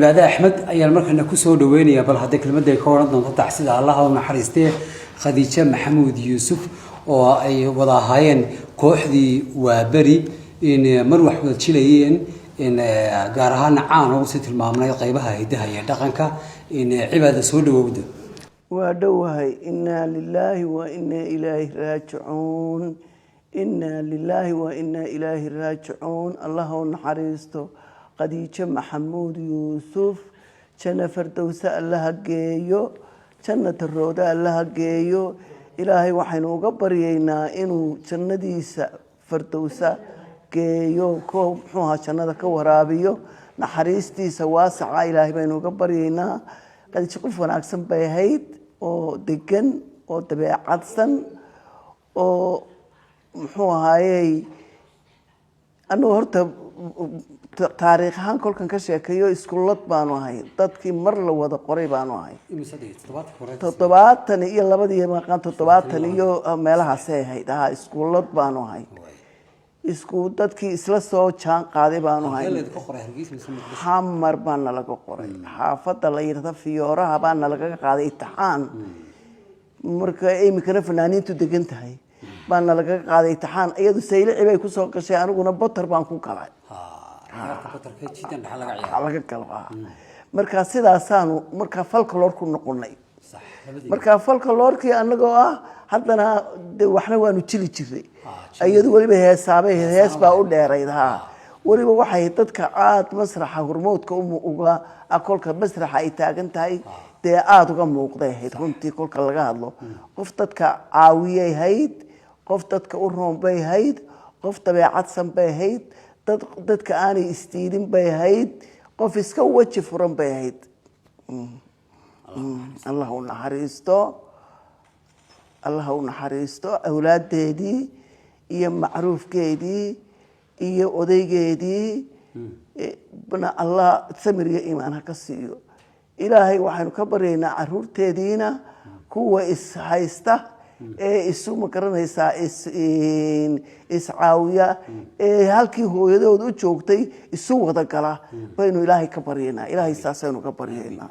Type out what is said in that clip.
بعد أحمد أيام مركنا كسر دويني قبل هذا كلمة ذكرنا نقطع سيد الله ونحرسته خديجة محمود يوسف وأي وضعهاين كوحدي وبري إن مروح وتشيلين إن جارهان عان وسط المعاملة قيبها هدها يدقنك إن عبادة سود وود ودوها إنا لله وإنا إليه راجعون إنا لله وإنا إليه راجعون الله نحرسته خديجة محمود يوسف جنة فردوسة الله جيو جنة الرودة الله جيو إلهي وحنو قبرينا إنه جنة ديس فردوسة جيو كو حوها جنة كورابيو نحريستي سواسع إلهي بينو قبرينا قد تشوف وناكسن بيهيد أو دقن أو تبع عدسن أو حوها هاي أنو هرت taariikhan kolkan ka sheekayo iskuulad baanu ahay dadkii mar la wada qoray baanu ahay 7 iyo 2 maqaan 7 iyo meelahaas ay ahayd iskuulad baanu ahay isku dadkii isla soo jaan qaaday baanu ahay xamar baan laga qoray xaafada la yiraahdo Fiyooraha baan laga qaaday imtixaan marka ay mikana fanaaniintu degan tahay baan laga qaaday imtixaan iyadu saylici bay ku soo gashay aniguna botar baan ku galay laga galaa marka sidaasaanu marka folklore-ku noqonay marka folklore-kii anagoo haddana waxna waanu jili jiray ayadu waliba hees baa u dheerayd waliba waxay dadka aad masraxa hormoodka uga akolka masraxa ay taagan tahay aad uga muuqday runtii kolka laga hadlo qof dadka caawiyay hayd qof dadka u roonbay hayd qof dabeecadsan bay hayd dadka aanay istiidin bay hayd qof iska waji furan bay hayd Allah u naxariisto awlaadeedii iyo macruufkeedii iyo odaygeedii bana Allah samiriga iimaan ka siiyo ilaahay waxaanu ka baryaynaa caruurteediina kuwa is haysta isu magaranaysa caawiya halkii hooyadood u joogtay isu wada gala baynu ilaahay ka baryaynaa ilaahay saasaynu ka baryaynaa